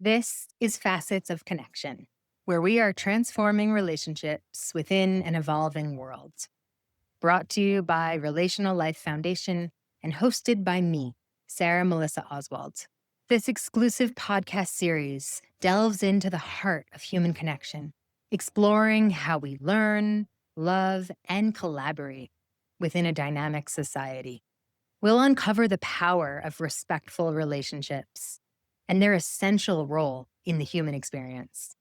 This is Facets of Connection, where we are transforming relationships within an evolving world. Brought to you by Relational Life Foundation and hosted by me, Sarah Melissa Oswald. This exclusive podcast series delves into the heart of human connection, exploring how we learn, love, and collaborate within a dynamic society. We'll uncover the power of respectful relationships and their essential role in the human experience.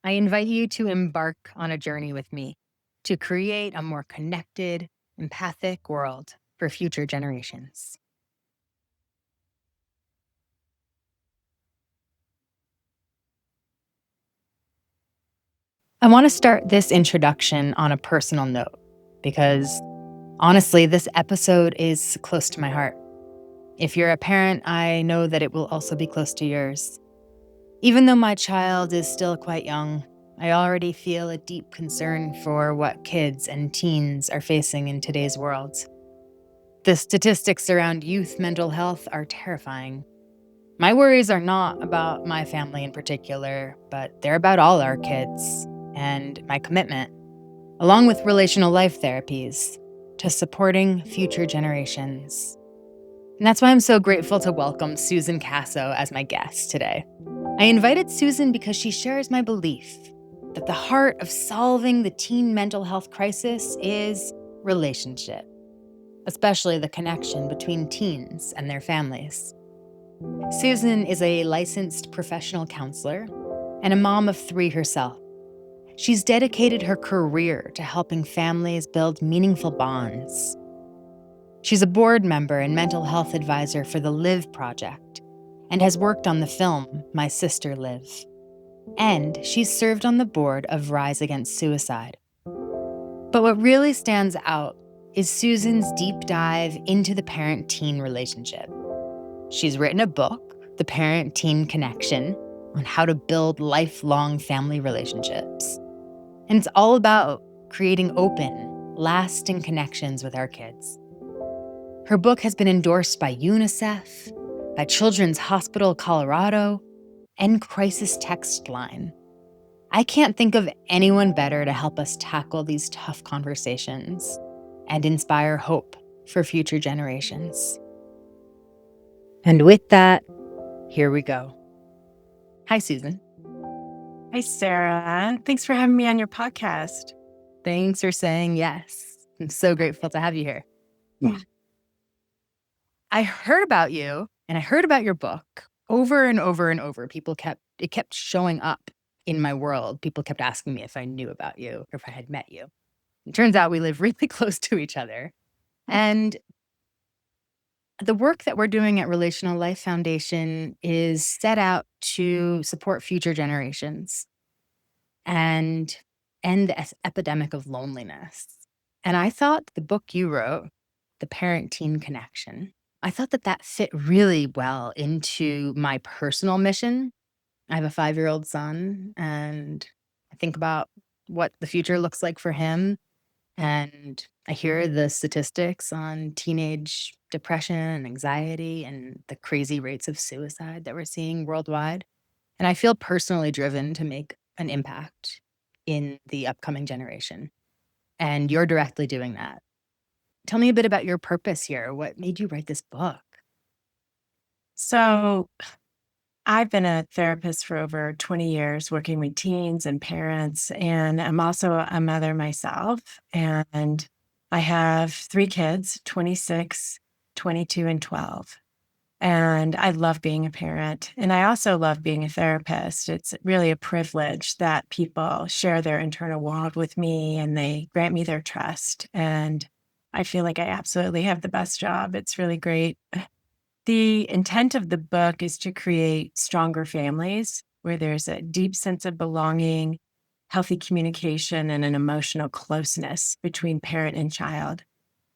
I invite you to embark on a journey with me to create a more connected, empathic world for future generations. I want to start this introduction on a personal note because, honestly, this episode is close to my heart. If you're a parent, I know that it will also be close to yours. Even though my child is still quite young, I already feel a deep concern for what kids and teens are facing in today's world. The statistics around youth mental health are terrifying. My worries are not about my family in particular, but they're about all our kids and my commitment, along with relational life therapies, to supporting future generations. And that's why I'm so grateful to welcome Susan Caso as my guest today. I invited Susan because she shares my belief that the heart of solving the teen mental health crisis is relationship, especially the connection between teens and their families. Susan is a licensed professional counselor and a mom of 3 herself. She's dedicated her career to helping families build meaningful bonds. She's a board member and mental health advisor for the Live Project and has worked on the film My Sister Live. And she's served on the board of Rise Against Suicide. But what really stands out is Susan's deep dive into the parent-teen relationship. She's written a book, The Parent-Teen Connection, on how to build lifelong family relationships. And it's all about creating open, lasting connections with our kids. Her book has been endorsed by UNICEF, by Children's Hospital Colorado, and Crisis Text Line. I can't think of anyone better to help us tackle these tough conversations and inspire hope for future generations. And with that, here we go. Hi, Susan. Hi, Sarah. Thanks for having me on your podcast. Thanks for saying yes. I'm so grateful to have you here. Yeah. I heard about you and I heard about your book over and over and over. It kept showing up in my world. People kept asking me if I knew about you or if I had met you. It turns out we live really close to each other. And the work that we're doing at Relational Life Foundation is set out to support future generations and end the epidemic of loneliness. And I thought the book you wrote, The Parent-Teen Connection, I thought that fit really well into my personal mission. I have a 5-year-old son, and I think about what the future looks like for him. And I hear the statistics on teenage depression and anxiety and the crazy rates of suicide that we're seeing worldwide. And I feel personally driven to make an impact in the upcoming generation. And you're directly doing that. Tell me a bit about your purpose here. What made you write this book? So, I've been a therapist for over 20 years, working with teens and parents, and I'm also a mother myself. And I have 3 kids, 26, 22, and 12. And I love being a parent. And I also love being a therapist. It's really a privilege that people share their internal world with me and they grant me their trust. And I feel like I absolutely have the best job. It's really great. The intent of the book is to create stronger families where there's a deep sense of belonging, healthy communication, and an emotional closeness between parent and child.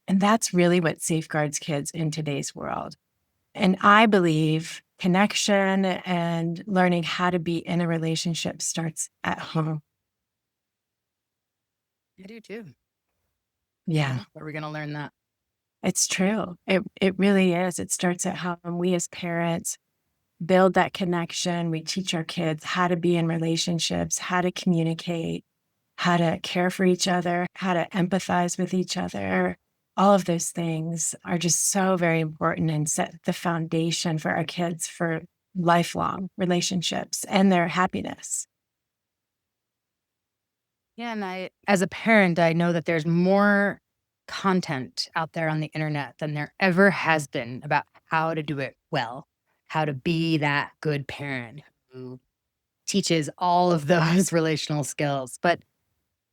And that's really what safeguards kids in today's world. And I believe connection and learning how to be in a relationship starts at home. I do too. Yeah, Where are we going to learn that? it's true. It really is. It starts at home. We as parents build that connection. We teach our kids how to be in relationships, how to communicate, how to care for each other, how to empathize with each other. All of those things are just so very important and set the foundation for our kids for lifelong relationships and their happiness. Yeah, and as a parent, I know that there's more content out there on the internet than there ever has been about how to do it well, how to be that good parent who teaches all of those relational skills. But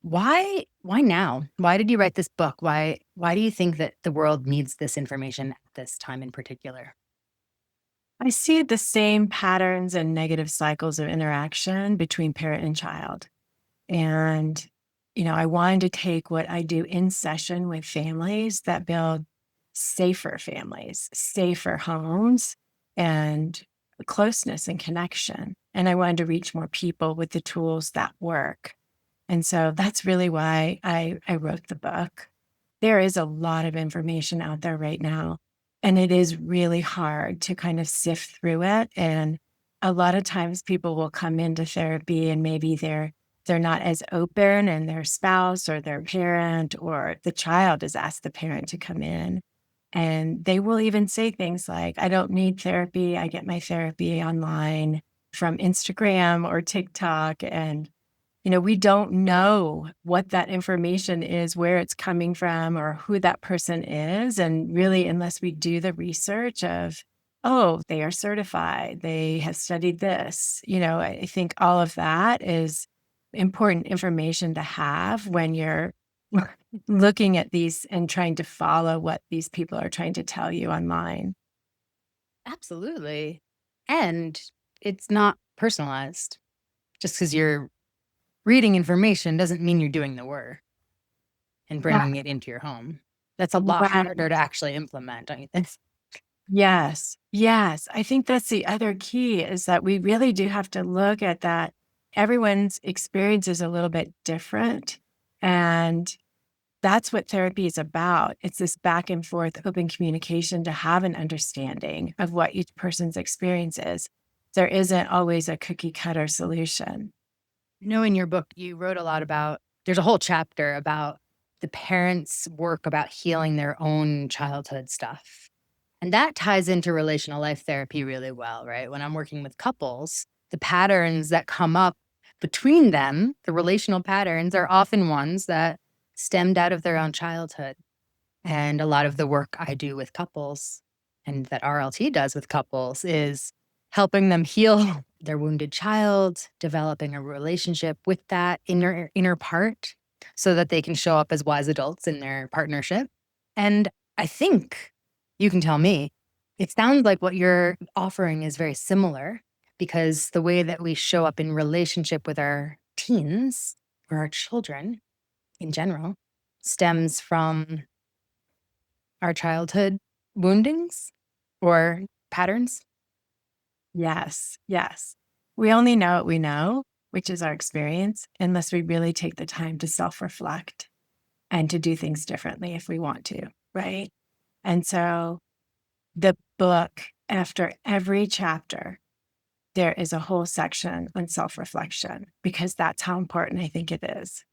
why now? Why did you write this book? Why do you think that the world needs this information at this time in particular? I see the same patterns and negative cycles of interaction between parent and child. And, I wanted to take what I do in session with families that build safer families, safer homes, and closeness and connection. And I wanted to reach more people with the tools that work. And so that's really why I wrote the book. There is a lot of information out there right now, and it is really hard to kind of sift through it. And a lot of times people will come into therapy and maybe they're not as open, and their spouse or their parent or the child has asked the parent to come in. And they will even say things like, I don't need therapy. I get my therapy online from Instagram or TikTok. And we don't know what that information is, where it's coming from, or who that person is. And really, unless we do the research of, oh, they are certified, they have studied this, I think all of that is important information to have when you're looking at these and trying to follow what these people are trying to tell you online. Absolutely. And it's not personalized. Just because you're reading information doesn't mean you're doing the work and Yeah. bringing it into your home. That's a lot Right. harder to actually implement, don't you think? Yes. Yes. I think that's the other key is that we really do have to look at that. Everyone's experience is a little bit different. And that's what therapy is about. It's this back and forth open communication to have an understanding of what each person's experience is. There isn't always a cookie cutter solution. In your book, you wrote a lot about, there's a whole chapter about the parents' work about healing their own childhood stuff. And that ties into relational life therapy really well, right? When I'm working with couples, the patterns that come up between them, the relational patterns, are often ones that stemmed out of their own childhood. And a lot of the work I do with couples and that RLT does with couples is helping them heal their wounded child, developing a relationship with that inner part so that they can show up as wise adults in their partnership. And I think you can tell me, it sounds like what you're offering is very similar because the way that we show up in relationship with our teens or our children in general stems from our childhood woundings or patterns? Yes. Yes. We only know what we know, which is our experience, unless we really take the time to self reflect and to do things differently if we want to. Right. And so the book, after every chapter, there is a whole section on self reflection because that's how important I think it is.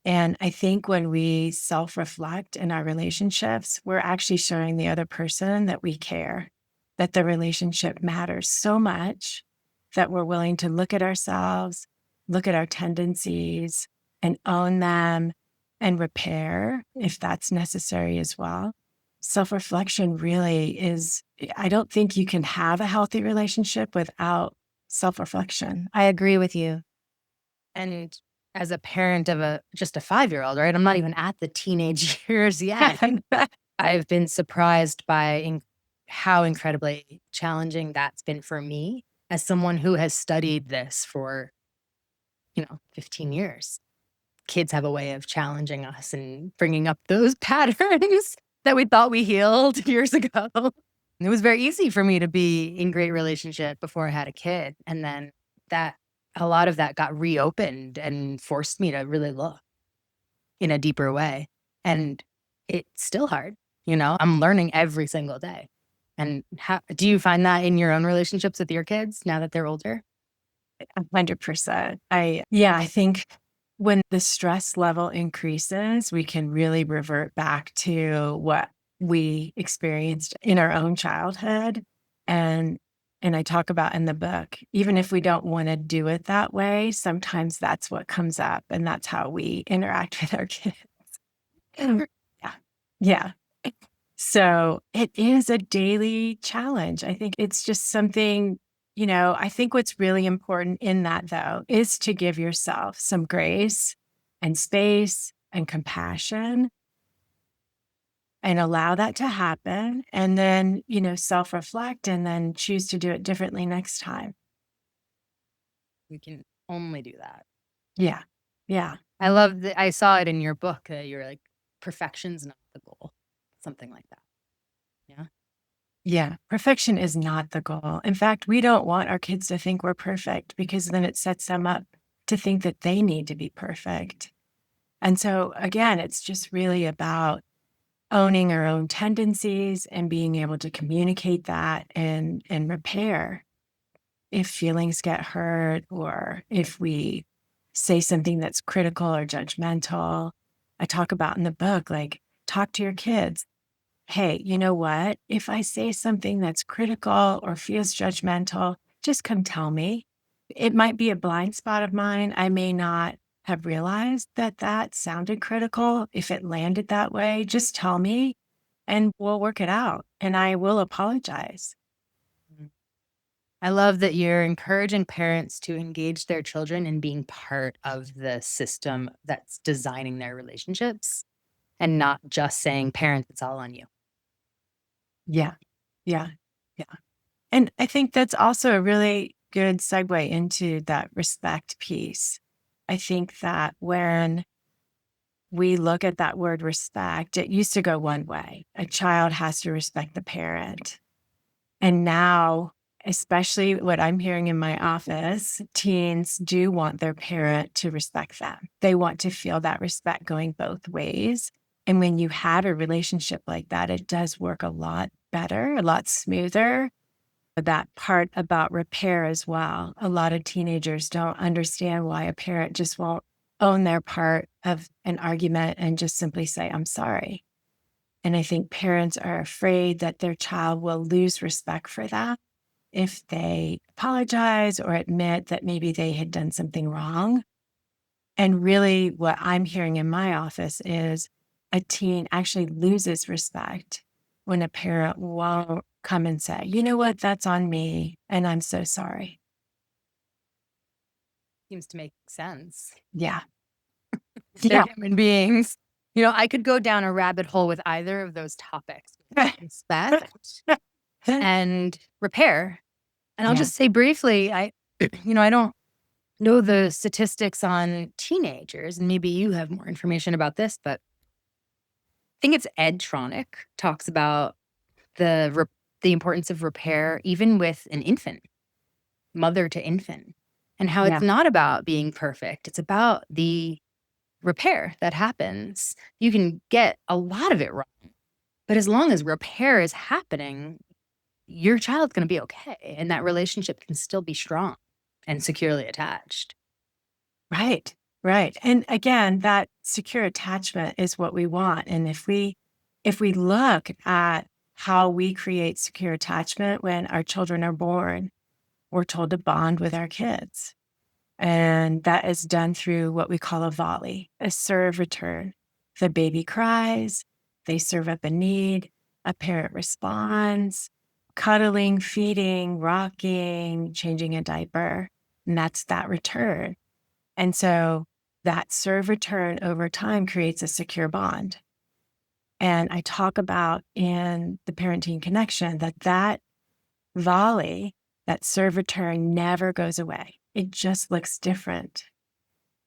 And I think when we self reflect in our relationships, we're actually showing the other person that we care, that the relationship matters so much that we're willing to look at ourselves, look at our tendencies, and own them and repair if that's necessary as well. Self reflection really is, I don't think you can have a healthy relationship without self reflection. I agree with you. And as a parent of just a 5-year-old, right? I'm not even at the teenage years yet. I've been surprised by how incredibly challenging that's been for me as someone who has studied this for, 15 years. Kids have a way of challenging us and bringing up those patterns that we thought we healed years ago. It was very easy for me to be in great relationship before I had a kid. And then that a lot of that got reopened and forced me to really look in a deeper way. And it's still hard. I'm learning every single day. And how do you find that in your own relationships with your kids now that they're older? 100%. I think when the stress level increases, we can really revert back to what we experienced in our own childhood. And I talk about in the book, even if we don't want to do it that way, sometimes that's what comes up and that's how we interact with our kids. Yeah. Yeah. So it is a daily challenge. I think it's just something, I think what's really important in that, though, is to give yourself some grace and space and compassion and allow that to happen. And then, self reflect and then choose to do it differently next time. We can only do that. Yeah. Yeah. I love that I saw it in your book that you're like, perfection's not the goal. Something like that. Yeah. Yeah. Perfection is not the goal. In fact, we don't want our kids to think we're perfect because then it sets them up to think that they need to be perfect. And so, again, it's just really about owning our own tendencies and being able to communicate that and repair if feelings get hurt or if we say something that's critical or judgmental. I talk about in the book, like, talk to your kids. Hey, you know what? If I say something that's critical or feels judgmental, just come tell me. It might be a blind spot of mine. I may not have realized that that sounded critical. If it landed that way, just tell me and we'll work it out and I will apologize. Mhm. I love that you're encouraging parents to engage their children in being part of the system that's designing their relationships and not just saying, parents, it's all on you. Yeah. Yeah. Yeah. And I think that's also a really good segue into that respect piece. I think that when we look at that word respect, it used to go one way. A child has to respect the parent. And now, especially what I'm hearing in my office, teens do want their parent to respect them. They want to feel that respect going both ways. And when you have a relationship like that, it does work a lot better, a lot smoother. That part about repair as well. A lot of teenagers don't understand why a parent just won't own their part of an argument and just simply say, I'm sorry. And I think parents are afraid that their child will lose respect for that if they apologize or admit that maybe they had done something wrong. And really, what I'm hearing in my office is a teen actually loses respect when a parent won't come and say, you know what, that's on me, and I'm so sorry. Seems to make sense. Yeah. They're Yeah. human beings. I could go down a rabbit hole with either of those topics, respect and repair. And I'll Yeah. just say briefly, I don't know the statistics on teenagers, and maybe you have more information about this, but I think it's Ed Tronick talks about the importance of repair even with an infant, mother to infant, and how it's Yeah. not about being perfect. It's about the repair that happens. You can get a lot of it wrong, but as long as repair is happening, your child's gonna be okay, and that relationship can still be strong and securely attached. Right. Right. And again, that secure attachment is what we want. And if we look at how we create secure attachment when our children are born, we're told to bond with our kids. And that is done through what we call a volley, a serve return. The baby cries, they serve up a need, a parent responds, cuddling, feeding, rocking, changing a diaper. And that's that return. And so that serve return over time creates a secure bond. And I talk about in the parenting connection that volley, that serve return never goes away. It just looks different.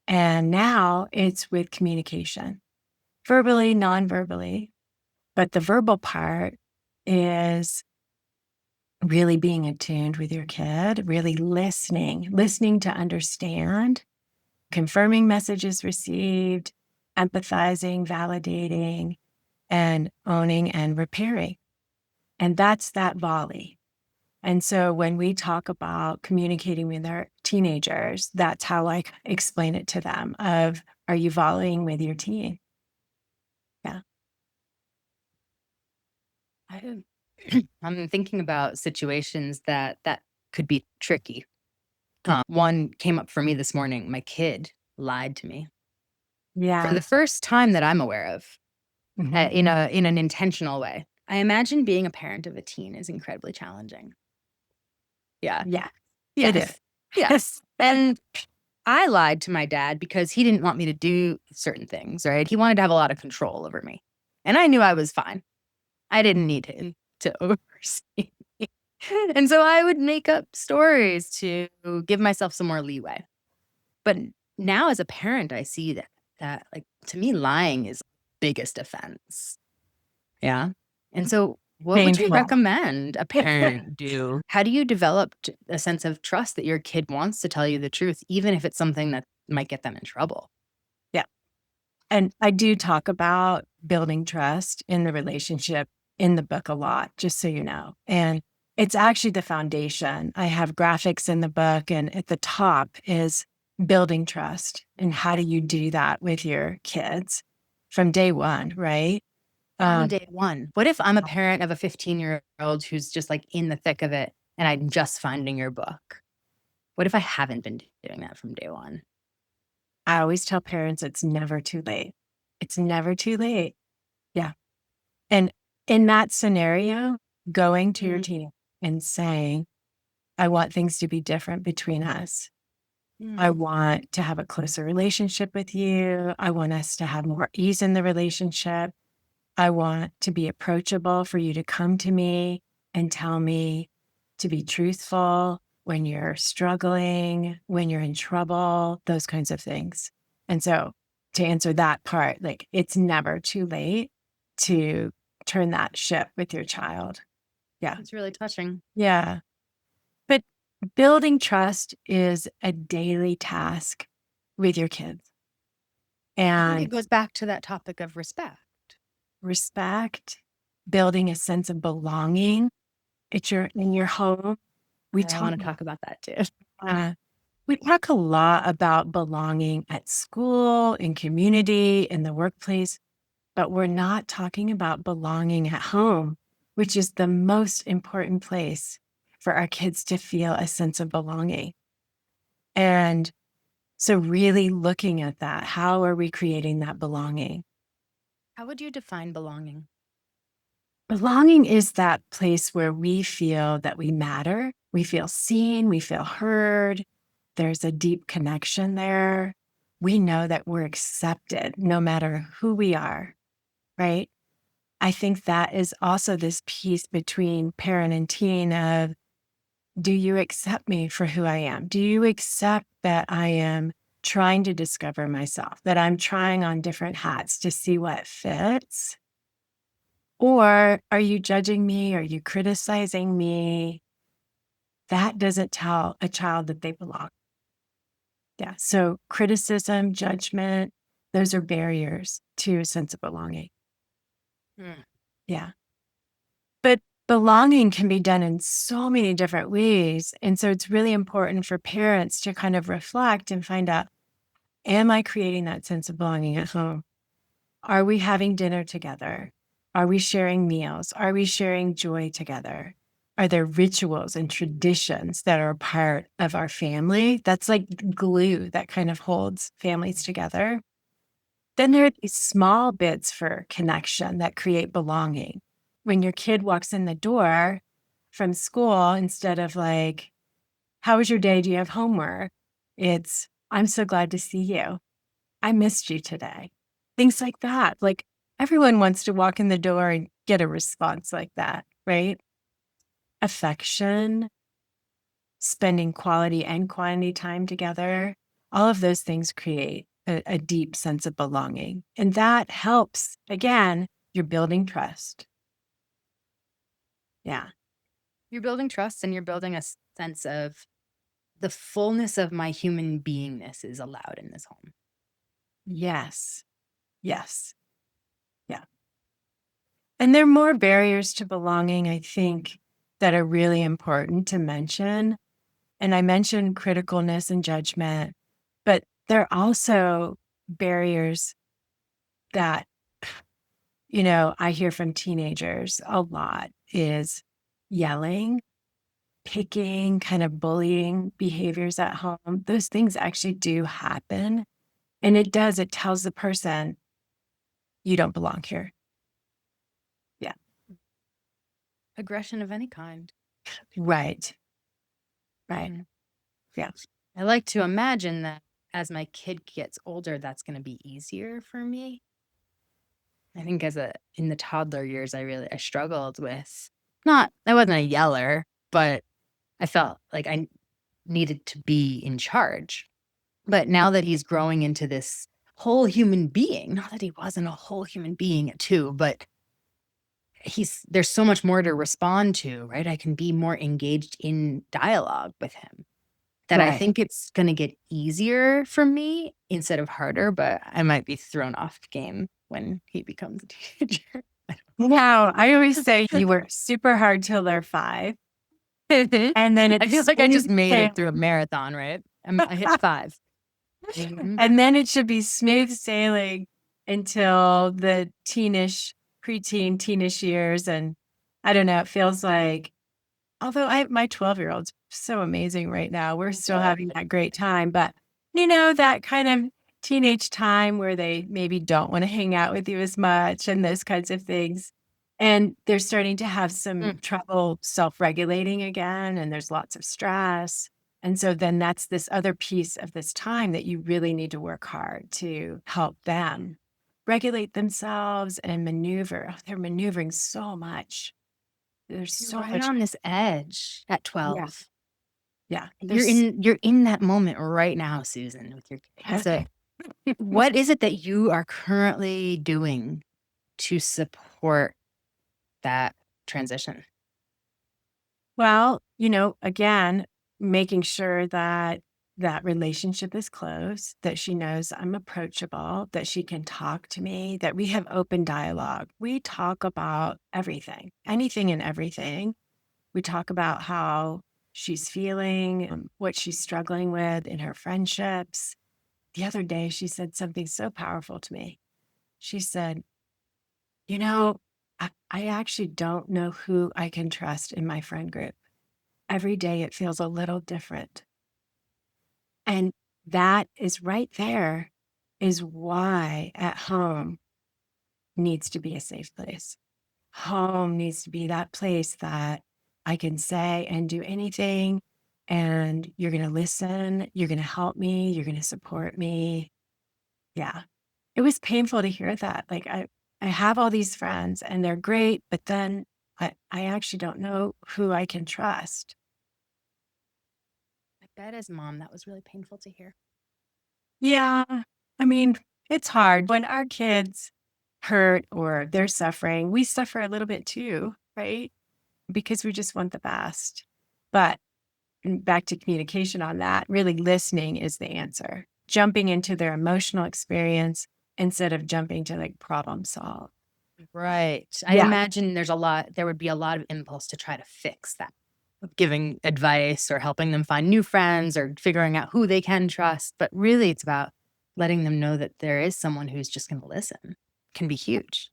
And now it's with communication, verbally, non-verbally. But the verbal part is really being attuned with your kid, really listening to understand, confirming messages received, empathizing, validating, and owning and repairing. And that's that volley. And so when we talk about communicating with our teenagers, that's how I explain it to them of, are you volleying with your teen? Yeah. I, I'm thinking about situations that could be tricky. One came up for me this morning. My kid lied to me for the Yeah. first time that I'm aware of, Mhm. in an intentional way. I imagine being a parent of a teen is incredibly challenging. Yeah. Yeah, it is. Yes. Yes. And I lied to my dad because he didn't want me to do certain things, right? He wanted to have a lot of control over me. And I knew I was fine. I didn't need him to oversee me. And so I would make up stories to give myself some more leeway. But now as a parent, I see that like to me, lying is biggest offense. Yeah. And so what would you Painful. recommend a parent do? How do you develop a sense of trust that your kid wants to tell you the truth, even if it's something that might get them in trouble? Yeah. And I do talk about building trust in the relationship in the book a lot, just so you know. And it's actually the foundation. I have graphics in the book, and at the top is building trust. And how do you do that with your kids from day one, right? From Um, day one. What if I'm a parent of a 15-year-old who's just like in the thick of it and I'm just finding your book? What if I haven't been doing that from day one? I always tell parents it's never too late. It's never too late. Yeah. And in that scenario, going to your Mm, team and saying, I want things to be different between us. I mm. want to have a closer relationship with you. I want us to have more ease in the relationship. I want to be approachable for you to come to me and tell me to be truthful when you're struggling, when you're in trouble, those kinds of things. And so to answer that part, like it's never too late to turn that ship with your child. Yeah. It's really touching. Yeah. But building trust is a daily task with your kids. I think it And goes back to that topic of respect. respect, building a sense of belonging. It's in your home. We I talk want to talk about that too. uh, we talk a lot about belonging at school, in community, in the workplace, but we're not talking about belonging at home, which is the most important place for our kids to feel a sense of belonging. And so really looking at that, how are we creating that belonging? How would you define belonging? Belonging is that place where we feel that we matter, we feel seen, we feel heard. There's a deep connection there. We know that we're accepted no matter who we are, right? I think that is also this piece between parent and teen of, do you accept me for who I am? Do you accept that I am trying to discover myself, that I'm trying on different hats to see what fits? Or are you judging me? Are you criticizing me? That doesn't tell a child that they belong. Yeah. So criticism, judgment, those are barriers to a sense of belonging. Mm. Yeah. But belonging can be done in so many different ways. And so it's really important for parents to kind of reflect and find out, am I creating that sense of belonging at home? Are we having dinner together? Are we sharing meals? Are we sharing joy together? Are there rituals and traditions that are a part of our family? That's like glue that kind of holds families together. Then there are these small bits for connection that create belonging. When your kid walks in the door from school, instead of like, how was your day? Do you have homework? It's, I'm so glad to see you. I missed you today. Things like that. Like everyone wants to walk in the door and get a response like that, right? Affection, spending quality and quantity time together, all of those things create a deep sense of belonging. And that helps, again, you're building trust. Yeah. You're building trust and you're building a sense of the fullness of my human beingness is allowed in this home. Yes. Yes. Yeah. And there are more barriers to belonging, I think, that are really important to mention. And I mentioned criticalness and judgment, but there are also barriers that, I hear from teenagers a lot is yelling, picking, kind of bullying behaviors at home. Those things actually do happen. And it tells the person, you don't belong here. Yeah. Aggression of any kind. Right. Right. Mm. Yeah. I like to imagine that as my kid gets older, that's going to be easier for me. I think in the toddler years, I struggled with I wasn't a yeller, but I felt like I needed to be in charge. But now that he's growing into this whole human being, not that he wasn't a whole human being at 2, but there's so much more to respond to, right? I can be more engaged in dialogue with him. That I Right. think it's gonna get easier for me instead of harder, but I might be thrown off game when he becomes a teenager. Now, I always say you work super hard till they're 5, and then I feel it's like I just smooth made it sailing. through a marathon, right? I hit 5. Mhm. And then it should be smooth sailing until the teenish years. And I don't know, it feels like, although my 12-year-old's so amazing right now, we're still having that great time. But, that kind of teenage time where they maybe don't want to hang out with you as much and those kinds of things. And they're starting to have some Mm. trouble self-regulating again, and there's lots of stress. And so then that's this other piece of this time that you really need to work hard to help them regulate themselves and maneuver. Oh, they're maneuvering so much. There's You're so right much. on this edge at Yeah. 12. Yeah. You're in that moment right now, Susan, with your kids. So what is it that you are currently doing to support that transition? Well, again, making sure that that relationship is close, that she knows I'm approachable, that she can talk to me, that we have open dialogue. We talk about everything, anything and everything. We talk about how she's feeling, what she's struggling with in her friendships. The other day, she said something so powerful to me. She said, You know, I actually don't know who I can trust in my friend group. Every day it feels a little different. And that is right there is why at home needs to be a safe place. Home needs to be that place that I can say and do anything, and you're going to listen, you're going to help me, you're going to support me. Yeah. It was painful to hear that. Like I have all these friends and they're great, but then I actually don't know who I can trust. I bet as mom, that was really painful to hear. Yeah. I mean, it's hard when our kids hurt or they're suffering. We suffer a little bit too, right? Because we just want the best. But back to communication on that, really listening is the answer. Jumping into their emotional experience instead of jumping to like problem solve. Right. I Yeah. imagine there would be a lot of impulse to try to fix that, of giving advice or helping them find new friends or figuring out who they can trust. But really, it's about letting them know that there is someone who's just going to listen. Can be huge.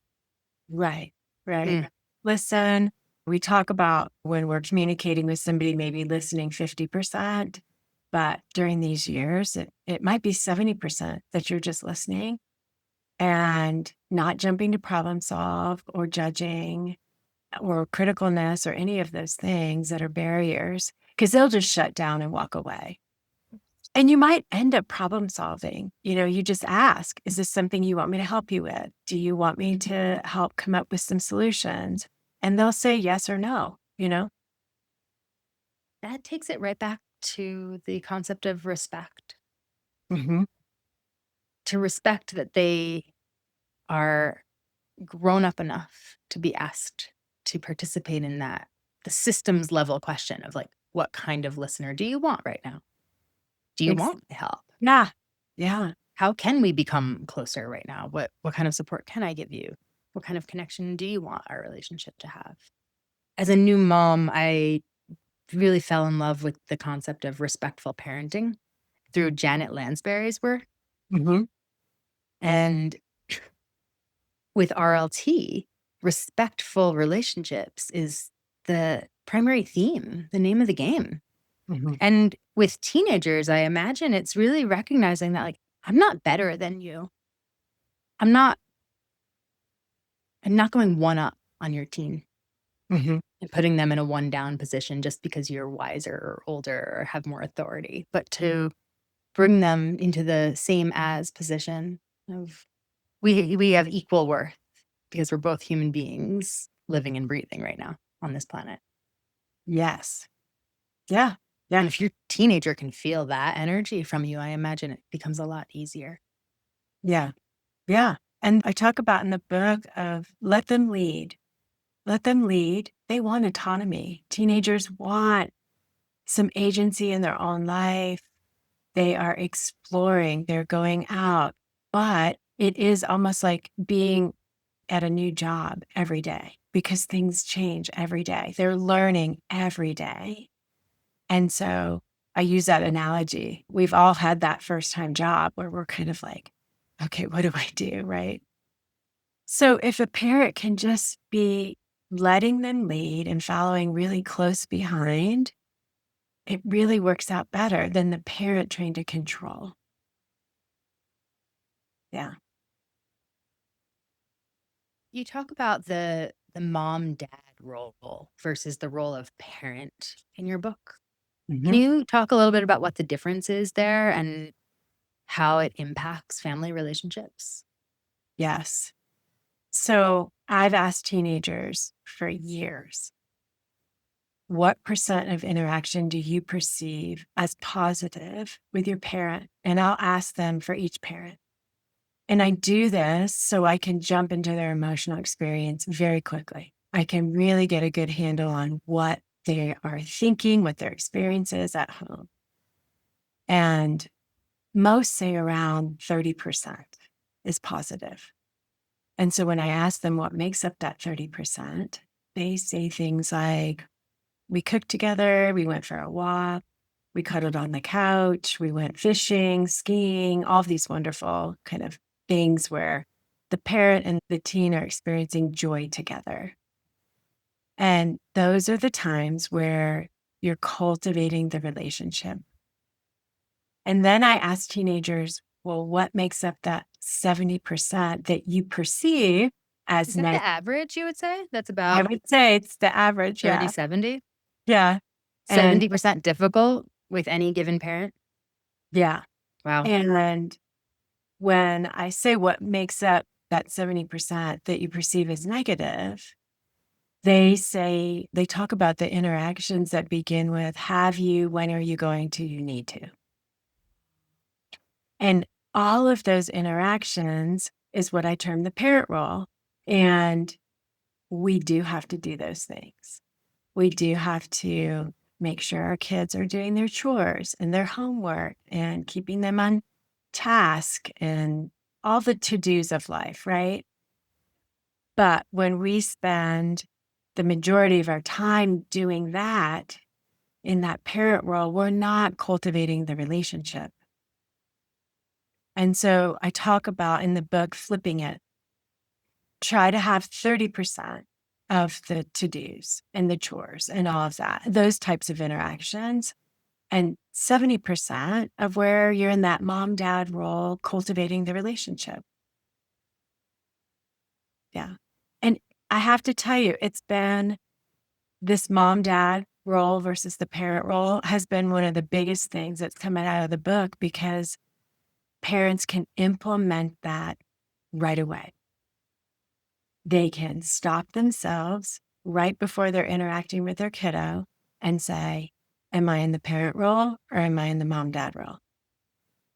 Right. Right. Mm. Listen, we talk about when we're communicating with somebody, maybe listening 50%, but during these years, it might be 70% that you're just listening and not jumping to problem solve or judging or criticalness or any of those things that are barriers, because they'll just shut down and walk away. And you might end up problem solving. You just ask, is this something you want me to help you with? Do you want me to help come up with some solutions? And they'll say yes or no. That takes it right back to the concept of respect. Hmm. To respect that they are grown up enough to be asked to participate in that, the systems level question of like, what kind of listener do you want right now? Do you want my help? Yeah. Yeah. How can we become closer right now? What kind of support can I give you? What kind of connection do you want our relationship to have? As a new mom, I really fell in love with the concept of respectful parenting through Janet Lansbury's work. Mhm. And with RLT, respectful relationships is the primary theme, the name of the game. Mhm. And with teenagers, I imagine it's really recognizing that, like, I'm not better than you. I'm not I'm not going one up on your teen Mhm. and putting them in a one down position just because you're wiser or older or have more authority, but to bring them into the same as position of we have equal worth because we're both human beings living and breathing right now on this planet. Yes. Yeah. Yeah. And if your teenager can feel that energy from you, I imagine it becomes a lot easier. Yeah. Yeah. And I talk about in the book of let them lead. Let them lead. They want autonomy. Teenagers want some agency in their own life. They are exploring, they're going out, but it is almost like being at a new job every day because things change every day. They're learning every day. And so I use that analogy. We've all had that first time job where we're kind of like, okay, what do I do? Right. So if a parent can just be letting them lead and following really close behind, it really works out better than the parent trying to control. Yeah. You talk about the mom dad role versus the role of parent in your book. Can Mhm. you talk a little bit about what the difference is there and how it impacts family relationships? Yes. So I've asked teenagers for years, what percent of interaction do you perceive as positive with your parent? And I'll ask them for each parent. And I do this so I can jump into their emotional experience very quickly. I can really get a good handle on what they are thinking, what their experience is at home. And most say around 30% is positive. And so when I ask them what makes up that 30%, they say things like, we cooked together, we went for a walk, we cuddled on the couch, we went fishing, skiing, all of these wonderful kind of things where the parent and the teen are experiencing joy together. And those are the times where you're cultivating the relationship. And then I ask teenagers, well, what makes up that 70% that you perceive Is as that negative? the average, you would say? That's I about would say it's the average. 30, Yeah. 70? Yeah. And 70% difficult with any given parent? yeah. Wow. And when I say what makes up that 70% that you perceive as negative, they say, they talk about the interactions that begin with, have you, when are you going to, you need to. And all of those interactions is what I term the parent role. And we do have to do those things. We do have to make sure our kids are doing their chores and their homework and keeping them on task and all the to dos of life, right? But when we spend the majority of our time doing that in that parent role, we're not cultivating the relationship. And so I talk about in the book flipping it. Try to have 30% of the to-dos and the chores and all of that, those types of interactions, and 70% of where you're in that mom dad role cultivating the relationship. Yeah. And I have to tell you, it's been this mom dad role versus the parent role has been one of the biggest things that's coming out of the book because parents can implement that right away. They can stop themselves right before they're interacting with their kiddo and say, am I in the parent role or am I in the mom dad role?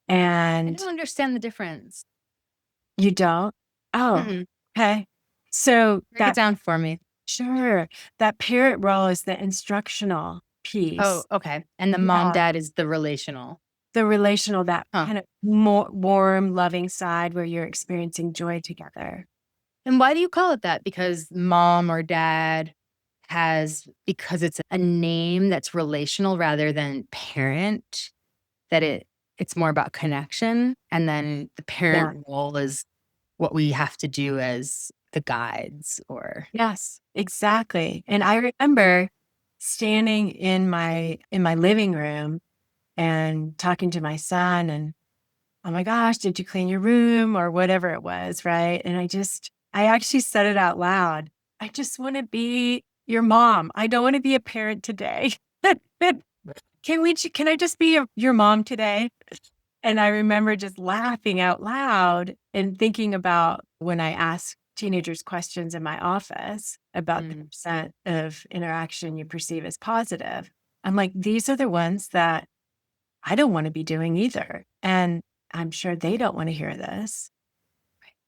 I And don't understand the difference. you don't? Oh, Mm-mm. okay. So Break it that, down for me. sure, that parent role is the instructional Oh, piece. okay. And the mom Yeah. dad is the relational. The relational, that Huh. kind of more warm, loving side where you're experiencing joy together. And why do you call it that? Because mom or dad because it's a name that's relational rather than parent, that it's more about connection. And then the Yeah. parent role is what we have to do as the guides or. Yes, exactly. And I remember standing in my living room and talking to my son and, "Oh my gosh, did you clean your room?" or whatever it was, right? And I actually said it out loud. "I just want to be your mom. I don't want to be a parent today. Can I just be your mom today?" And I remember just laughing out loud and thinking about when I ask teenagers questions in my office about the Mm, percent of interaction you perceive as positive. I'm like, these are the ones that I don't want to be doing either. And I'm sure they don't want to hear this.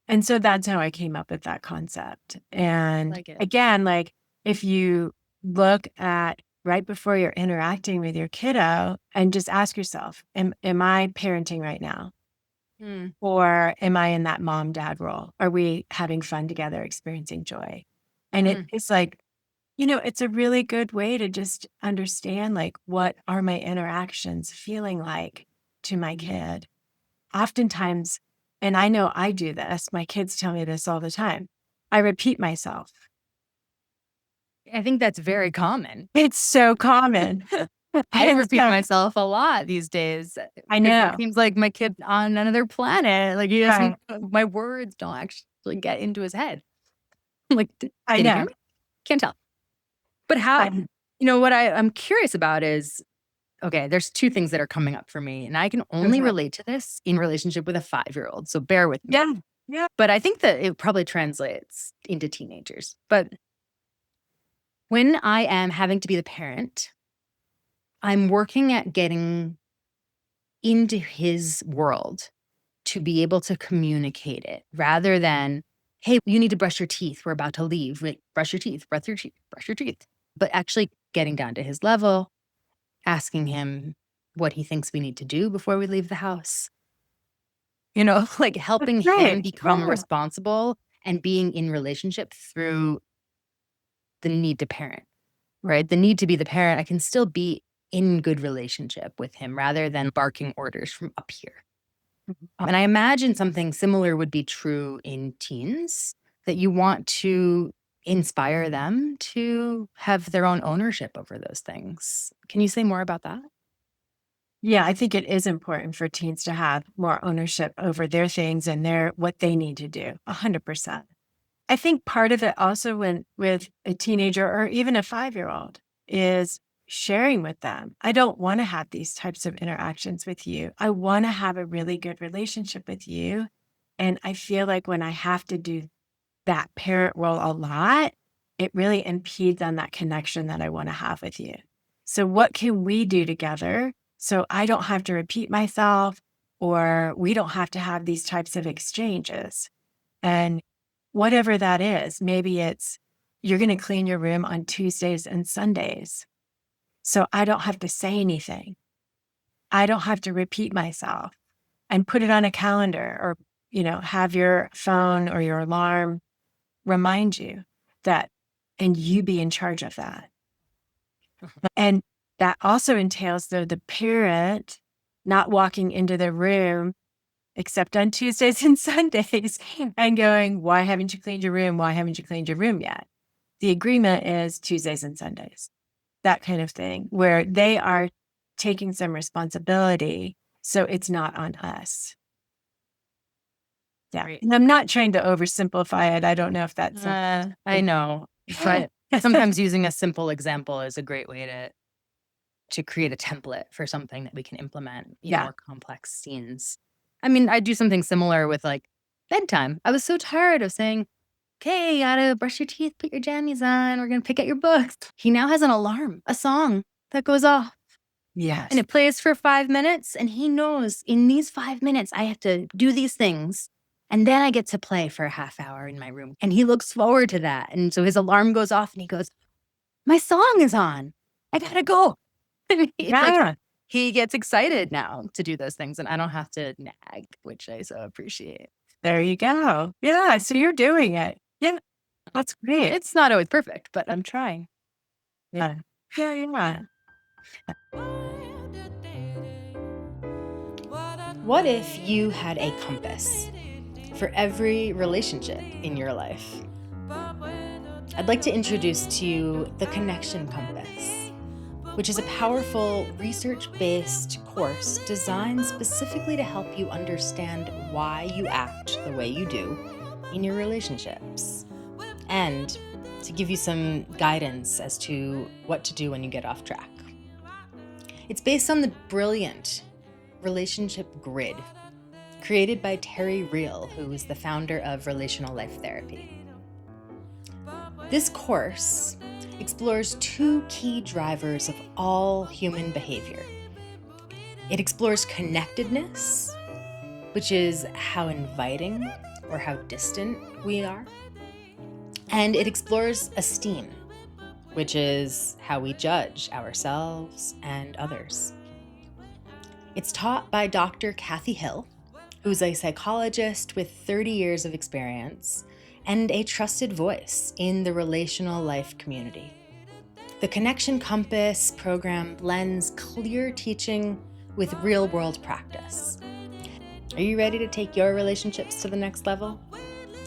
And so that's how I came up with that concept. And like it. again, like if you look at right before you're interacting with your kiddo and just ask yourself, am I parenting right now? Mm, Or am I in that mom dad role? Are we having fun together, experiencing joy? And mm, it's like, it's a really good way to just understand like what are my interactions feeling like to my kid. Oftentimes, and I know I do this, my kids tell me this all the time. I repeat myself. I think that's very common. It's so common. I And repeat so myself a lot these days. I It know. seems like my kid on another planet. Like he doesn't, Right. my words don't actually get into his head. I'm like, I can you hear know. me? Can't tell. But how, I, what I'm curious about is, okay, there's two things that are coming up for me, and I can only okay. relate to this in relationship with a 5-year-old. So bear with me. Yeah. Yeah. But I think that it probably translates into teenagers. But when I am having to be the parent, I'm working at getting into his world to be able to communicate it rather than, hey, you need to brush your teeth. We're about to leave. Like, brush your teeth, brush your teeth, brush your teeth. But actually getting down to his level, asking him what he thinks we need to do before we leave the house. Like That's helping him great. become Yeah. responsible and being in relationship through the need to parent, right? The need to be the parent. I can still be in good relationship with him rather than barking orders from up here. And I imagine something similar would be true in teens, that you want to inspire them to have their own ownership over those things. Can you say more about that? Yeah, I think it is important for teens to have more ownership over their things and what they need to do. 100%. I think part of it also when with a teenager or even a 5-year-old is sharing with them. I don't want to have these types of interactions with you. I want to have a really good relationship with you. And I feel like when I have to do that parent role a lot, it really impedes on that connection that I want to have with you. So, what can we do together so I don't have to repeat myself or we don't have to have these types of exchanges? And whatever that is, maybe it's you're going to clean your room on Tuesdays and Sundays. So I don't have to say anything. I don't have to repeat myself and put it on a calendar or, have your phone or your alarm remind you that, and you be in charge of that. And that also entails, though, the parent not walking into the room except on Tuesdays and Sundays and going, "Why haven't you cleaned your room? Why haven't you cleaned your room yet?" The agreement is Tuesdays and Sundays, that kind of thing, where they are taking some responsibility. So it's not on us. Yeah. Right. And I'm not trying to oversimplify it. I don't know if that's I know, but sometimes using a simple example is a great way to create a template for something that we can implement in yeah. more complex scenes. I mean, I do something similar with like bedtime. I was so tired of saying, "Okay, you gotta brush your teeth, put your jammies on, we're gonna pick out your books." He now has an alarm, a song that goes off and Yes. it plays for 5 minutes. And he knows in these 5 minutes, I have to do these things. And then I get to play for a half hour in my room. And he looks forward to that. And so his alarm goes off and he goes, "My song is on. I gotta go." And Yeah. he gets excited now to do those things. And I don't have to nag, which I so appreciate. There you go. Yeah. So you're doing it. Yeah, that's great. It's not always perfect, but I'm trying. Yeah. Yeah, yeah. What if you had a compass for every relationship in your life? I'd like to introduce to you the Connection Compass, which is a powerful research-based course designed specifically to help you understand why you act the way you do in your relationships, and to give you some guidance as to what to do when you get off track. It's based on the brilliant relationship grid created by Terry Real, who is the founder of Relational Life Therapy. This course explores two key drivers of all human behavior. It explores connectedness, which is how inviting or how distant we are. And it explores esteem, which is how we judge ourselves and others. It's taught by Dr. Kathy Hill, who's a psychologist with 30 years of experience and a trusted voice in the relational life community. The Connection Compass program blends clear teaching with real-world practice. Are you ready to take your relationships to the next level?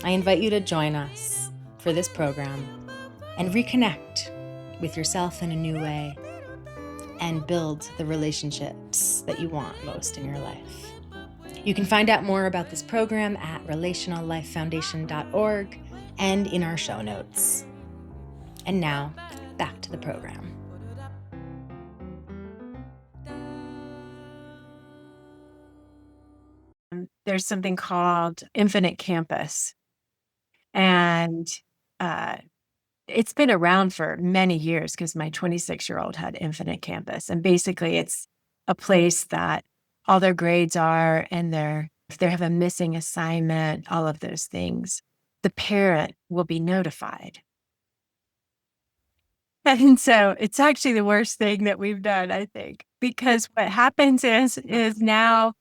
I invite you to join us for this program and reconnect with yourself in a new way and build the relationships that you want most in your life. You can find out more about this program at relationallifefoundation.org and in our show notes. And now, back to the program. There's something called Infinite Campus. And it's been around for many years because my 26-year-old had Infinite Campus. And basically, it's a place that all their grades are, and if they have a missing assignment, all of those things, the parent will be notified. And so it's actually the worst thing that we've done, I think, because what happens is now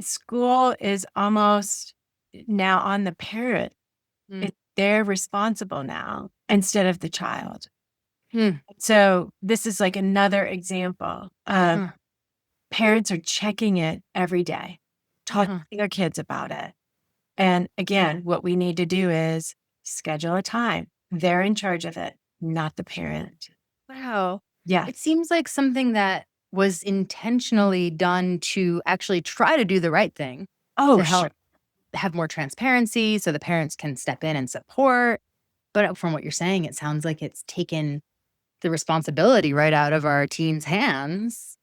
school is almost now on the parent. They're responsible now instead of the child. So this is like another example of parents are checking it every day, talking to their kids about it. And again, what we need to do is schedule a time. They're in charge of it, not the parent. Wow. Yeah. It seems like something that was intentionally done to actually try to do the right thing, Oh, to help sure. have more transparency so the parents can step in and support. But from what you're saying, it sounds like it's taken the responsibility right out of our teens' hands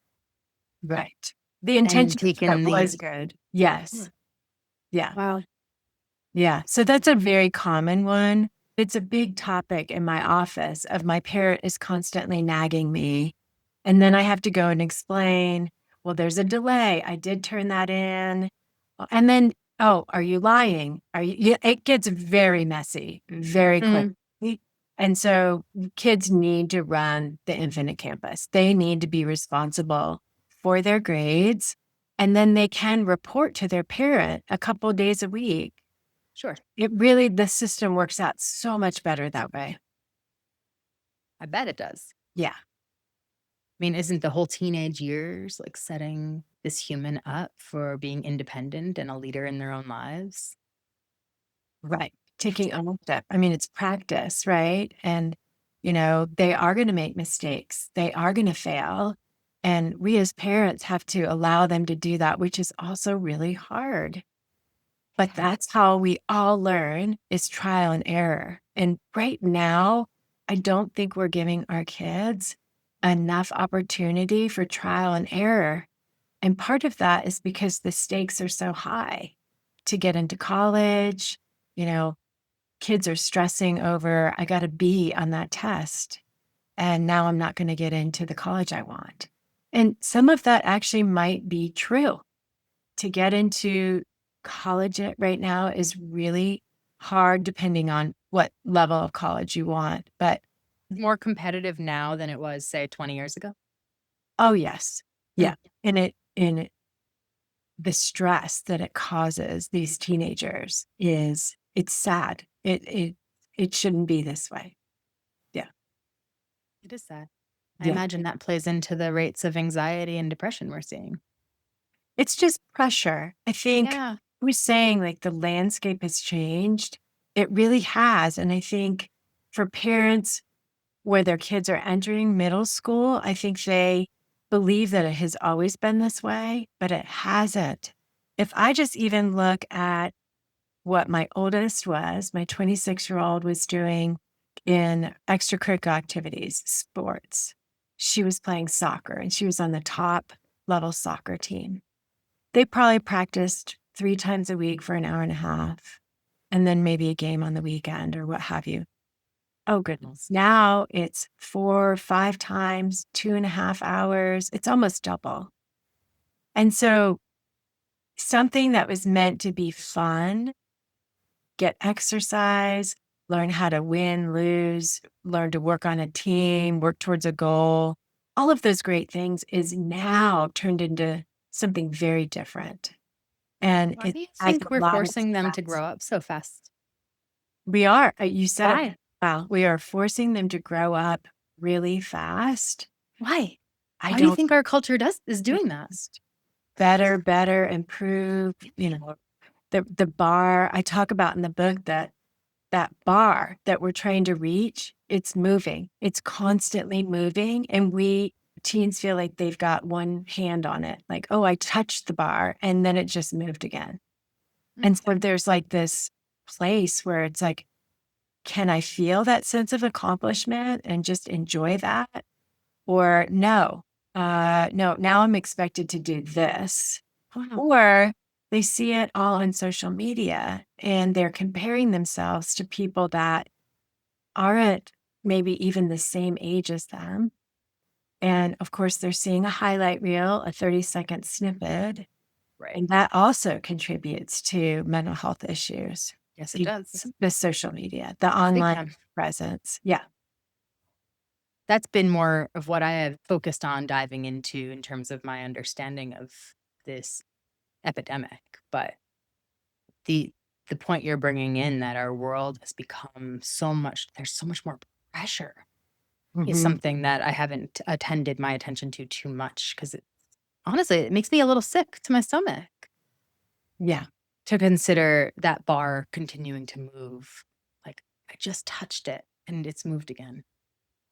Right. The and intention taken was the good. Yes. Yeah. wow. Yeah. So that's a very common one. It's a big topic in my office of my parent is constantly nagging me. And then I have to go and explain, well, there's a delay. I did turn that in. And then, oh, are you lying? Are you? Yeah, it gets very messy very quickly. And so kids need to run the Infinite Campus. They need to be responsible for their grades. And then they can report to their parent a couple of days a week. Sure. The system works out so much better that way. I bet it does. Yeah. I mean, isn't the whole teenage years like setting this human up for being independent and a leader in their own lives? Right. Taking ownership. I mean, it's practice, right? And, they are going to make mistakes. They are going to fail. And we as parents have to allow them to do that, which is also really hard. But that's how we all learn is trial and error. And right now, I don't think we're giving our kids enough opportunity for trial and error. And part of that is because the stakes are so high to get into college. Kids are stressing over, I got a B on that test, and now I'm not going to get into the college I want. And some of that actually might be true. To get into college right now is really hard depending on what level of college you want. But More competitive now than it was, say, 20 years ago? oh yes. Yeah. And the stress that it causes these teenagers it's sad. It shouldn't be this way. Yeah. It is sad. I Yeah. imagine that plays into the rates of anxiety and depression we're seeing. It's just pressure. I think Yeah. we're saying like the landscape has changed. It really has. And I think for parents where their kids are entering middle school, I think they believe that it has always been this way, but it hasn't. If I just even look at what my oldest was, my 26-year-old was doing in extracurricular activities, sports. She was playing soccer and she was on the top level soccer team. They probably practiced 3 times a week for an hour and a half, and then maybe a game on the weekend or what have you. Oh, goodness. Now it's 4 or 5 times, 2.5 hours. It's almost double. And so something that was meant to be fun, get exercise, learn how to win, lose, learn to work on a team, work towards a goal, all of those great things is now turned into something very different. And Why it do you has think a we're lot of forcing them to stress. grow up so fast? We are, you said it Why? well, we are forcing them to grow up really fast. Why? I Why do you don't think our culture is doing that? fast. Better, improve, the bar I talk about in the book that that bar that we're trying to reach, it's moving. It's constantly moving. And we teens feel like they've got one hand on it. Like, oh, I touched the bar and then it just moved again. And so there's like this place where it's like, can I feel that sense of accomplishment and just enjoy that? Or no, no, now I'm expected to do this. Wow. Or they see it all on social media and they're comparing themselves to people that aren't maybe even the same age as them. And of course, they're seeing a highlight reel, a 30-second snippet, Right. and that also contributes to mental health issues. Yes, it does. The social media, the Big online time. presence. Yeah. That's been more of what I have focused on diving into in terms of my understanding of this epidemic. But the the point you're bringing in that our world has become there's so much more pressure is Mhm. something that I haven't attended my attention to too much because honestly, it makes me a little sick to my stomach Yeah. to consider that bar continuing to move. Like, I just touched it and it's moved again.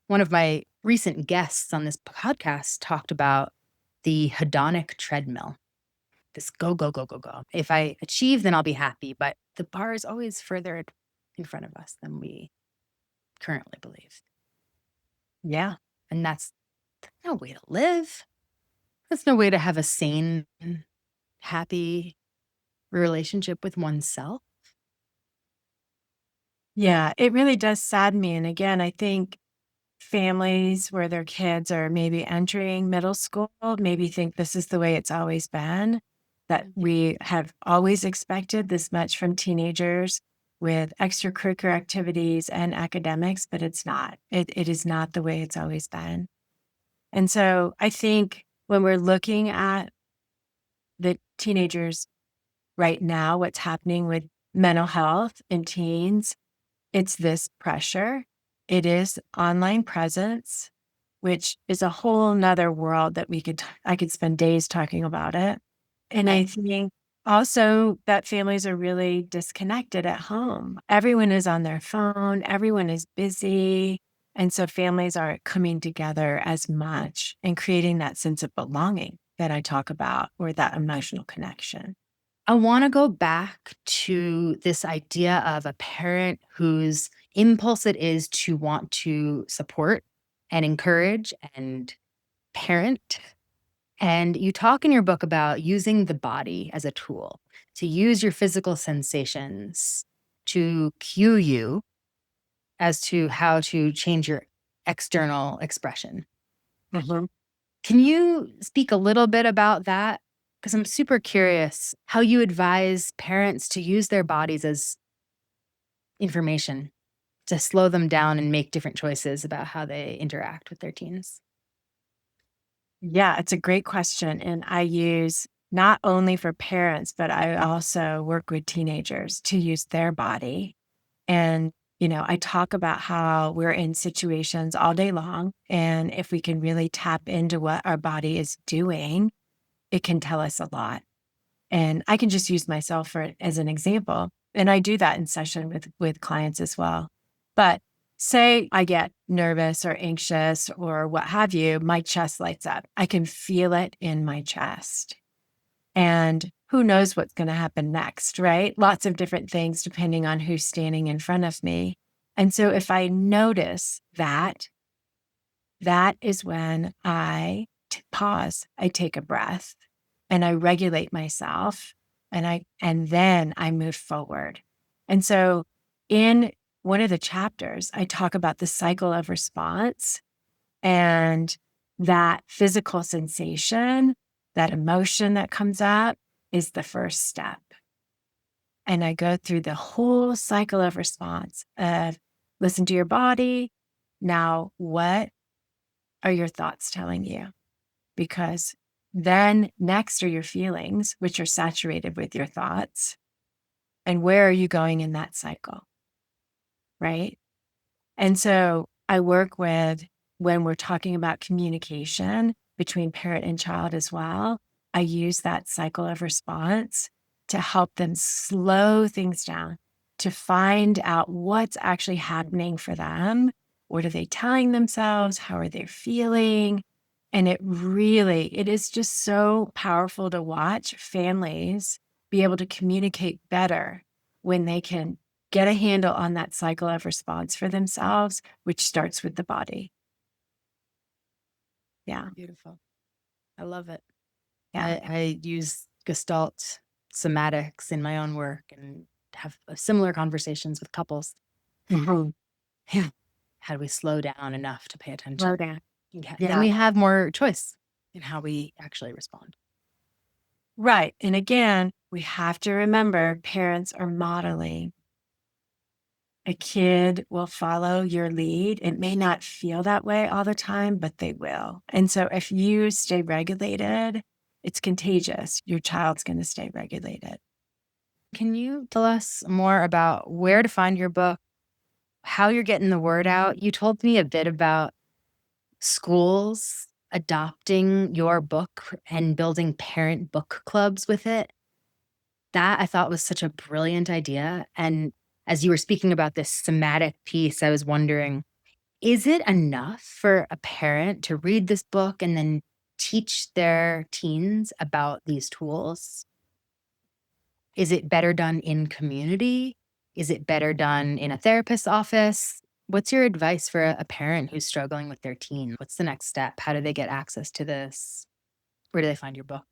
One of my recent guests on this podcast talked about the hedonic treadmill. This go, go, go, go, go. If I achieve, then I'll be happy. But the bar is always further in front of us than we currently believe. Yeah. And that's no way to live. That's no way to have a sane, happy relationship with oneself. Yeah. It really does sadden me. And again, I think families where their kids are maybe entering middle school maybe think this is the way it's always been, that we have always expected this much from teenagers with extracurricular activities and academics, but it's not. It is not the way it's always been. And so I think when we're looking at the teenagers right now, what's happening with mental health in teens, it's this pressure. It is online presence, which is a whole nother world that I could spend days talking about it. And I think also that families are really disconnected at home. Everyone is on their phone, everyone is busy. And so families aren't coming together as much and creating that sense of belonging that I talk about or that emotional connection. I want to go back to this idea of a parent whose impulse it is to want to support and encourage and parent. And you talk in your book about using the body as a tool, to use your physical sensations to cue you as to how to change your external expression. Mhm. Can you speak a little bit about that? Because I'm super curious how you advise parents to use their bodies as information to slow them down and make different choices about how they interact with their teens. Yeah, it's a great question. And I use not only for parents, but I also work with teenagers to use their body. And, I talk about how we're in situations all day long. And if we can really tap into what our body is doing, it can tell us a lot. And I can just use myself as an example. And I do that in session with clients as well. But say I get nervous or anxious or what have you, my chest lights up. I can feel it in my chest. And who knows what's going to happen next, right? Lots of different things depending on who's standing in front of me. And so if I notice that, that is when I pause, I take a breath and I regulate myself and then I move forward. And so in one of the chapters, I talk about the cycle of response and that physical sensation, that emotion that comes up is the first step. And I go through the whole cycle of response of listen to your body. Now, what are your thoughts telling you? Because then next are your feelings, which are saturated with your thoughts. And where are you going in that cycle? Right. And so I work with when we're talking about communication between parent and child as well, I use that cycle of response to help them slow things down, to find out what's actually happening for them. What are they telling themselves? How are they feeling? And it is just so powerful to watch families be able to communicate better when they can get a handle on that cycle of response for themselves, which starts with the body. Yeah. Beautiful. I love it. Yeah. I use Gestalt somatics in my own work and have similar conversations with couples. Mhm. Yeah. How do we slow down enough to pay attention? Slow down. Yeah. Yeah. Then we have more choice in how we actually respond. Right. And again, we have to remember parents are modeling. A kid will follow your lead. It may not feel that way all the time, but they will. And so if you stay regulated, it's contagious. Your child's going to stay regulated. Can you tell us more about where to find your book, how you're getting the word out? You told me a bit about schools adopting your book and building parent book clubs with it. That I thought was such a brilliant idea. And as you were speaking about this somatic piece, I was wondering, is it enough for a parent to read this book and then teach their teens about these tools? Is it better done in community? Is it better done in a therapist's office? What's your advice for a parent who's struggling with their teen? What's the next step? How do they get access to this? Where do they find your book?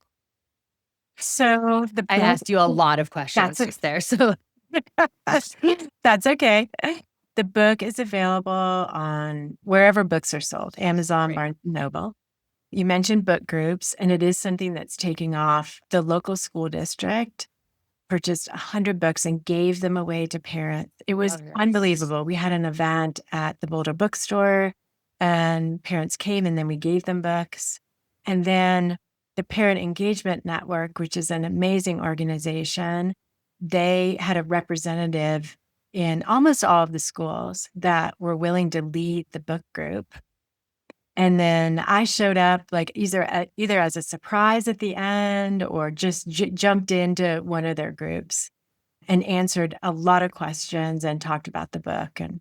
So I asked you a lot of questions that's just there. So that's okay. The book is available on wherever books are sold, Amazon, great. Barnes and Noble. You mentioned book groups, and it is something that's taking off. The local school district purchased 100 books and gave them away to parents. It was Okay. unbelievable. We had an event at the Boulder bookstore, and parents came, and then we gave them books. And then the Parent Engagement Network, which is an amazing organization, they had a representative in almost all of the schools that were willing to lead the book group. And then I showed up like either as a surprise at the end or just jumped into one of their groups and answered a lot of questions and talked about the book. And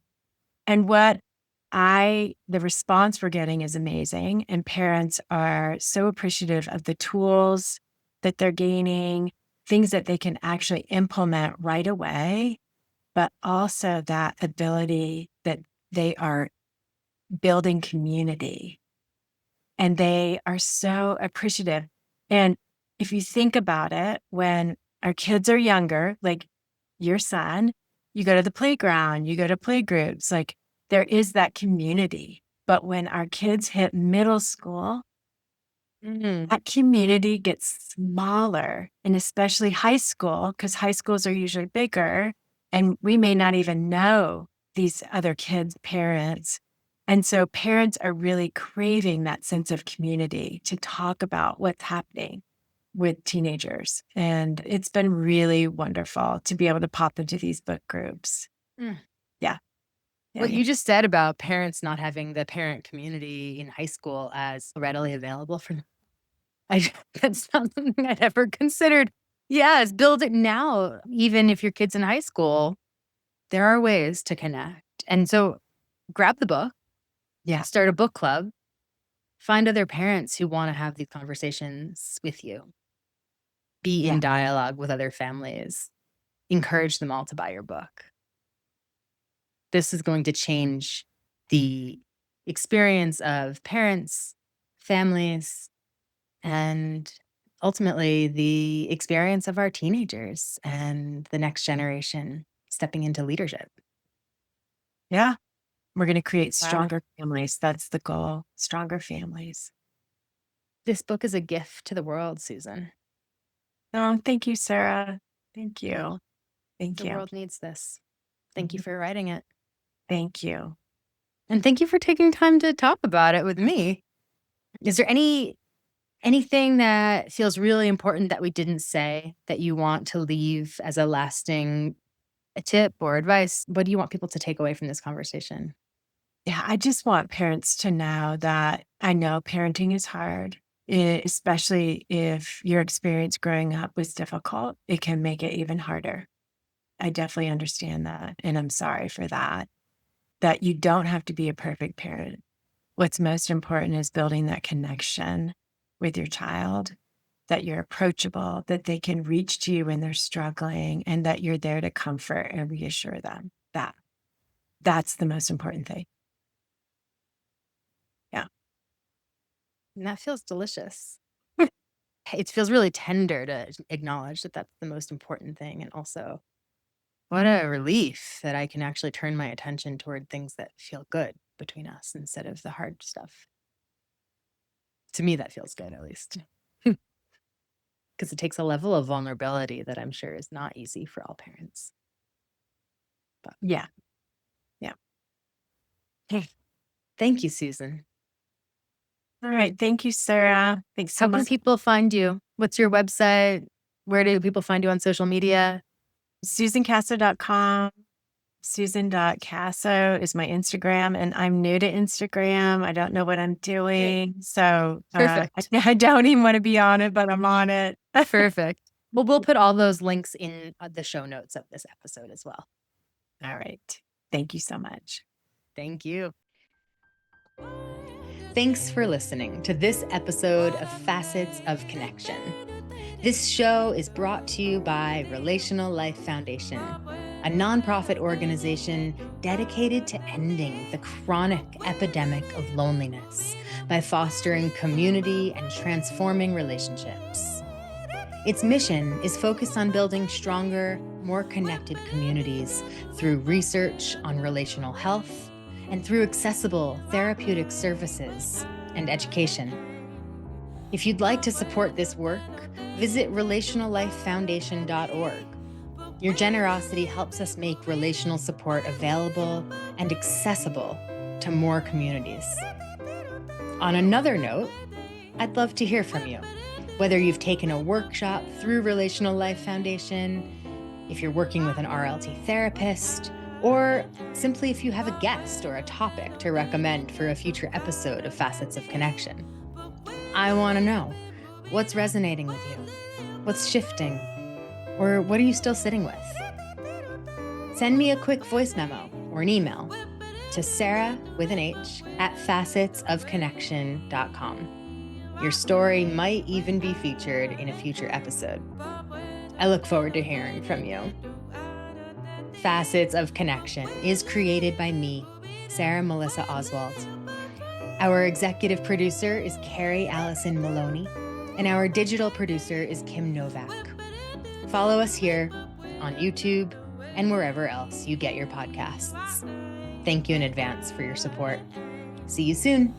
the response we're getting is amazing. And parents are so appreciative of the tools that they're gaining, things that they can actually implement right away, but also that ability that they are building community. And they are so appreciative. And if you think about it, when our kids are younger, like your son, you go to the playground, you go to play groups, like there is that community. But when our kids hit middle school, that community gets smaller, and especially high school, because high schools are usually bigger, and we may not even know these other kids' parents. And so parents are really craving that sense of community to talk about what's happening with teenagers. And it's been really wonderful to be able to pop into these book groups. Mm. Yeah. Yeah. What Yeah. you just said about parents not having the parent community in high school as readily available for them, that's not something I'd ever considered. Yes, build it now. Even if your kid's in high school, there are ways to connect. And so grab the book, Yeah. start a book club, find other parents who want to have these conversations with you, be in Yeah. dialogue with other families, encourage them all to buy your book. This is going to change the experience of parents, families, and ultimately the experience of our teenagers and the next generation stepping into leadership. Yeah. We're going to create Wow. stronger families. That's the goal. Stronger families. This book is a gift to the world, Susan. Oh, thank you, Sarah. Thank you. Thank The you. world needs this. Thank you Mhm. for writing it. Thank you. And thank you for taking time to talk about it with me. Is there anything that feels really important that we didn't say that you want to leave as a lasting a tip or advice? What do you want people to take away from this conversation? Yeah, I just want parents to know that I know parenting is hard, especially if your experience growing up was difficult. It can make it even harder. I definitely understand that. And I'm sorry for that. That you don't have to be a perfect parent. What's most important is building that connection with your child, that you're approachable, that they can reach to you when they're struggling, and that you're there to comfort and reassure them. That's the most important thing. Yeah. And that feels delicious. It feels really tender to acknowledge that that's the most important thing. And also, what a relief that I can actually turn my attention toward things that feel good between us instead of the hard stuff. To me, that feels good, at least. Because it takes a level of vulnerability that I'm sure is not easy for all parents. But Yeah. Yeah. hey, thank you, Susan. All right. Thank you, Sarah. Thanks so How can much. people find you? What's your website? Where do people find you on social media? SusanCaso.com. Susan.Caso is my Instagram, and I'm new to Instagram. I don't know what I'm doing. So Perfect. I don't even want to be on it, but I'm on it. Perfect. Well, we'll put all those links in the show notes of this episode as well. All right. Thank you so much. Thank you. Thanks for listening to this episode of Facets of Connection. This show is brought to you by Relational Life Foundation, a nonprofit organization dedicated to ending the chronic epidemic of loneliness by fostering community and transforming relationships. Its mission is focused on building stronger, more connected communities through research on relational health and through accessible therapeutic services and education. If you'd like to support this work, visit relationallifefoundation.org. Your generosity helps us make relational support available and accessible to more communities. On another note, I'd love to hear from you. Whether you've taken a workshop through Relational Life Foundation, if you're working with an RLT therapist, or simply if you have a guest or a topic to recommend for a future episode of Facets of Connection. I want to know what's resonating with you, what's shifting, or what are you still sitting with? Send me a quick voice memo or an email to Sarah with an H at facetsofconnection.com. Your story might even be featured in a future episode. I look forward to hearing from you. Facets of Connection is created by me, Sarah Melissa Oswald. Our executive producer is Carrie Allison Maloney, and our digital producer is Kim Novak. Follow us here on YouTube and wherever else you get your podcasts. Thank you in advance for your support. See you soon.